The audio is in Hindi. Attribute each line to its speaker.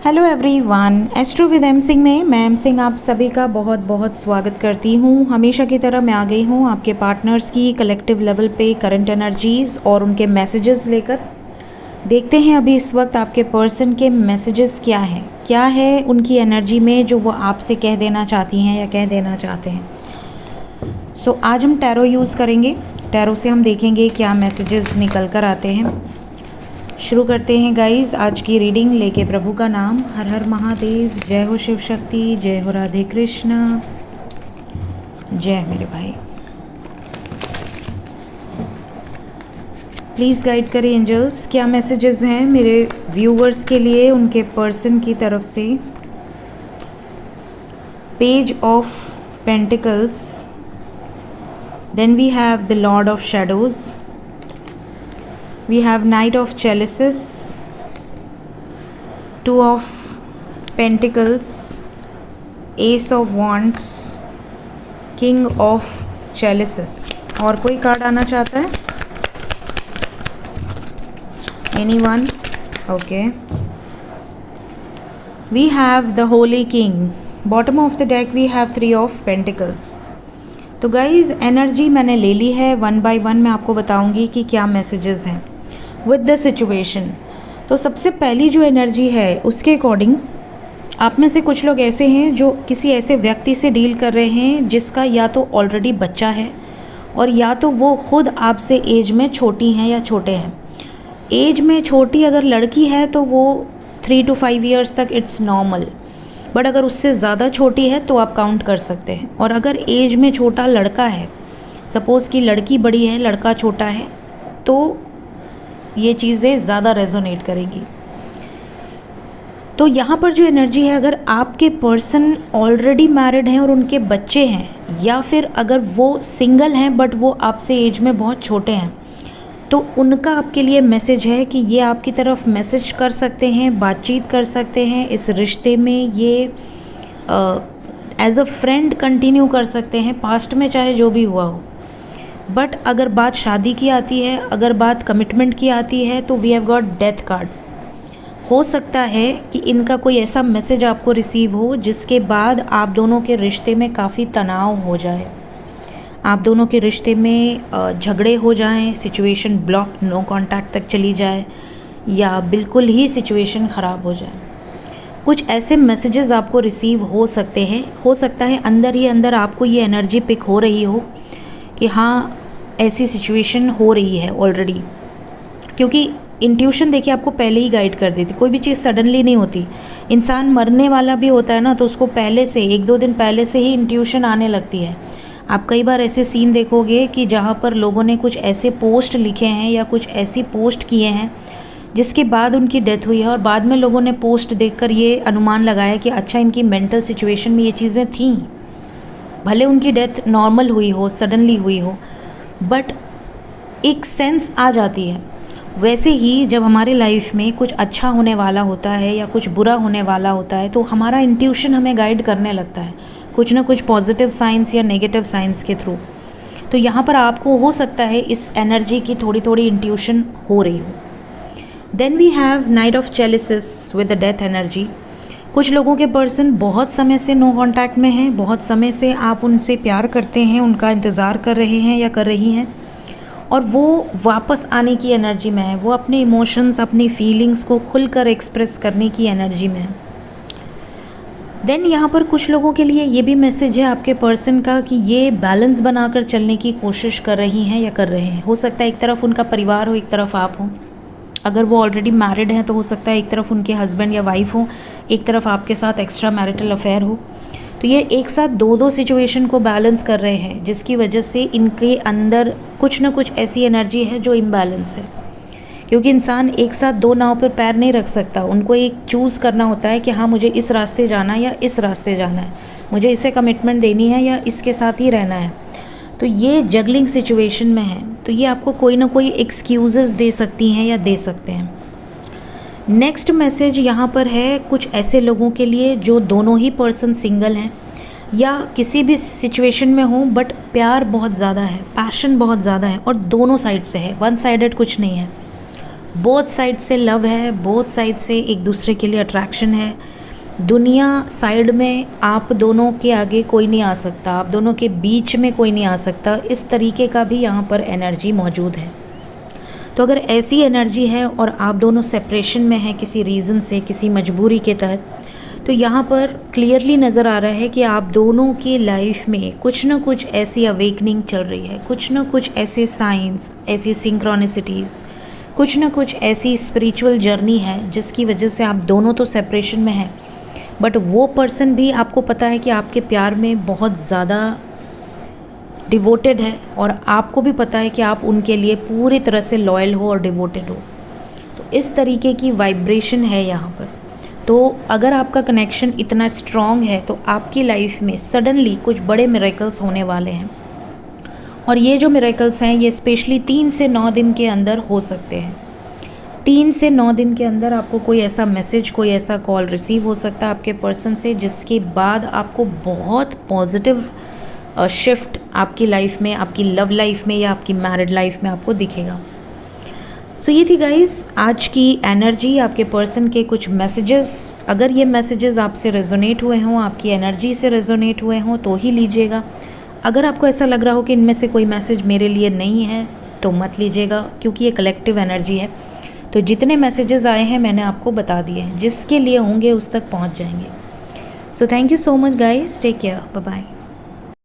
Speaker 1: Hello everyone, astro with M Singh में मैं एम सिंह आप सभी का बहुत बहुत स्वागत करती हूँ। हमेशा की तरह मैं आ गई हूँ आपके पार्टनर्स की कलेक्टिव लेवल पे करंट एनर्जीज़ और उनके मैसेजेस लेकर। देखते हैं अभी इस वक्त आपके पर्सन के मैसेजेस क्या है उनकी एनर्जी में जो वो आपसे कह देना चाहती हैं या कह देना चाहते हैं। सो आज हम टैरो यूज़ करेंगे। टैरो से हम देखेंगे क्या मैसेजेस निकल कर आते हैं। शुरू करते हैं गाइस आज की रीडिंग लेके प्रभु का नाम। हर हर महादेव, जय हो शिव शक्ति, जय हो राधे कृष्णा, जय मेरे भाई। प्लीज़ गाइड करें एंजल्स, क्या मैसेजेस हैं मेरे व्यूवर्स के लिए उनके पर्सन की तरफ से। Page of pentacles, then we have the lord of shadows, we have knight of chalices, two of pentacles, ace of wands, king of chalices। और कोई कार्ड आना चाहता है? Anyone? Okay, we have the holy king। bottom of the deck we have three of pentacles। तो गाइज एनर्जी मैंने ले ली है, वन बाय वन मैं आपको बताऊंगी कि क्या मैसेजेस हैं विद द सिचुएशन। तो सबसे पहली जो एनर्जी है उसके अकॉर्डिंग आप में से कुछ लोग ऐसे हैं जो किसी ऐसे व्यक्ति से डील कर रहे हैं जिसका या तो ऑलरेडी बच्चा है और या तो वो खुद आपसे एज में छोटी हैं या छोटे हैं। एज में छोटी अगर लड़की है तो वो 3 to 5 ईयर्स तक इट्स नॉर्मल, बट अगर उससे ज़्यादा छोटी है तो आप काउंट कर सकते हैं। और अगर एज में छोटा लड़का है, सपोज़ कि लड़की बड़ी है लड़का छोटा है, तो ये चीज़ें ज़्यादा रेजोनेट करेंगी। तो यहाँ पर जो एनर्जी है, अगर आपके पर्सन ऑलरेडी मैरिड हैं और उनके बच्चे हैं, या फिर अगर वो सिंगल हैं बट वो आपसे एज में बहुत छोटे हैं, तो उनका आपके लिए मैसेज है कि ये आपकी तरफ मैसेज कर सकते हैं, बातचीत कर सकते हैं इस रिश्ते में, ये एज अ फ्रेंड कंटिन्यू कर सकते हैं पास्ट में चाहे जो भी हुआ हो। बट अगर बात शादी की आती है, अगर बात कमिटमेंट की आती है, तो we have got death card. हो सकता है कि इनका कोई ऐसा मैसेज आपको रिसीव हो जिसके बाद आप दोनों के रिश्ते में काफ़ी तनाव हो जाए, आप दोनों के रिश्ते में झगड़े हो जाएं, सिचुएशन ब्लॉक नो कांटेक्ट तक चली जाए, या बिल्कुल ही सिचुएशन ख़राब हो जाए। कुछ ऐसे मैसेजेस आपको रिसीव हो सकते हैं। हो सकता है अंदर ही अंदर आपको ये एनर्जी पिक हो रही हो कि हाँ ऐसी सिचुएशन हो रही है ऑलरेडी, क्योंकि इंट्यूशन देखिए आपको पहले ही गाइड कर देती। कोई भी चीज़ सडनली नहीं होती। इंसान मरने वाला भी होता है ना, तो उसको पहले से 1-2 दिन पहले से ही इंट्यूशन आने लगती है। आप कई बार ऐसे सीन देखोगे कि जहाँ पर लोगों ने कुछ ऐसे पोस्ट लिखे हैं या कुछ ऐसी पोस्ट किए हैं जिसके बाद उनकी डेथ हुई है, और बाद में लोगों ने पोस्ट देखकर ये अनुमान लगाया कि अच्छा इनकी मेंटल सिचुएशन में ये चीज़ें थीं। भले उनकी डेथ नॉर्मल हुई हो, सडनली हुई हो, बट एक सेंस आ जाती है। वैसे ही जब हमारे लाइफ में कुछ अच्छा होने वाला होता है या कुछ बुरा होने वाला होता है, तो हमारा इंट्यूशन हमें गाइड करने लगता है कुछ ना कुछ पॉजिटिव साइंस या नेगेटिव साइंस के थ्रू। तो यहाँ पर आपको हो सकता है इस एनर्जी की थोड़ी थोड़ी इंट्यूशन हो रही हो। Then we have knight of chalices with the death energy. कुछ लोगों के पर्सन बहुत समय से नो कांटेक्ट में हैं, बहुत समय से आप उनसे प्यार करते हैं, उनका इंतज़ार कर रहे हैं या कर रही हैं, और वो वापस आने की एनर्जी में है। वो अपने इमोशंस, अपनी फीलिंग्स को खुलकर एक्सप्रेस करने की एनर्जी में है। देन यहाँ पर कुछ लोगों के लिए ये भी मैसेज है आपके पर्सन का कि ये बैलेंस बनाकर चलने की कोशिश कर रही हैं या कर रहे हैं। हो सकता है एक तरफ उनका परिवार हो, एक तरफ आप हो। अगर वो ऑलरेडी मैरिड हैं तो हो सकता है एक तरफ उनके हस्बैंड या वाइफ हो, एक तरफ आपके साथ एक्स्ट्रा मैरिटल अफेयर हो। तो ये एक साथ दो सिचुएशन को बैलेंस कर रहे हैं, जिसकी वजह से इनके अंदर कुछ ना कुछ ऐसी एनर्जी है जो इम्बैलेंस है। क्योंकि इंसान एक साथ 2 नाव पर पैर नहीं रख सकता, उनको एक चूज़ करना होता है कि हाँ मुझे इस रास्ते जाना है या इस रास्ते जाना है, मुझे इसे कमिटमेंट देनी है या इसके साथ ही रहना है। तो ये जगलिंग सिचुएशन में है, तो ये आपको कोई ना कोई एक्सक्यूज़ेस दे सकती हैं या दे सकते हैं। नेक्स्ट मैसेज यहाँ पर है कुछ ऐसे लोगों के लिए जो दोनों ही पर्सन सिंगल हैं या किसी भी सिचुएशन में हो, बट प्यार बहुत ज़्यादा है, पैशन बहुत ज़्यादा है और दोनों साइड से है, वन साइडेड कुछ नहीं है। बोथ साइड से लव है, बोथ साइड से एक दूसरे के लिए अट्रैक्शन है। दुनिया साइड में आप दोनों के आगे कोई नहीं आ सकता, आप दोनों के बीच में कोई नहीं आ सकता, इस तरीके का भी यहाँ पर एनर्जी मौजूद है। तो अगर ऐसी एनर्जी है और आप दोनों सेपरेशन में हैं किसी रीज़न से, किसी मजबूरी के तहत, तो यहाँ पर क्लियरली नज़र आ रहा है कि आप दोनों की लाइफ में कुछ ना कुछ ऐसी अवेकनिंग चल रही है, कुछ ना कुछ ऐसे साइंस, ऐसी सिंक्रोनिसिटीज़, कुछ ना कुछ ऐसी स्पिरिचुअल जर्नी है जिसकी वजह से आप दोनों तो सेपरेशन में हैं, बट वो पर्सन भी आपको पता है कि आपके प्यार में बहुत ज़्यादा डिवोटेड है और आपको भी पता है कि आप उनके लिए पूरी तरह से लॉयल हो और डिवोटेड हो। तो इस तरीके की वाइब्रेशन है यहाँ पर। तो अगर आपका कनेक्शन इतना स्ट्रॉन्ग है तो आपकी लाइफ में सडनली कुछ बड़े मिरेकल्स होने वाले हैं, और ये जो मिरेकल्स हैं ये स्पेशली 3 से 9 दिन के अंदर हो सकते हैं। 3 से 9 दिन के अंदर आपको कोई ऐसा मैसेज, कोई ऐसा कॉल रिसीव हो सकता है आपके पर्सन से, जिसके बाद आपको बहुत पॉजिटिव शिफ्ट आपकी लाइफ में, आपकी लव लाइफ में या आपकी मैरिड लाइफ में आपको दिखेगा। सो ये थी गाइस आज की एनर्जी, आपके पर्सन के कुछ मैसेजेस। अगर ये मैसेजेस आपसे रेजोनेट हुए हों, आपकी एनर्जी से रेजोनेट हुए हों तो ही लीजिएगा। अगर आपको ऐसा लग रहा हो कि इनमें से कोई मैसेज मेरे लिए नहीं है तो मत लीजिएगा, क्योंकि ये कलेक्टिव एनर्जी है। तो जितने मैसेजेस आए हैं मैंने आपको बता दिए हैं, जिसके लिए होंगे उस तक पहुंच जाएंगे। So thank you so much guys, take care, bye bye.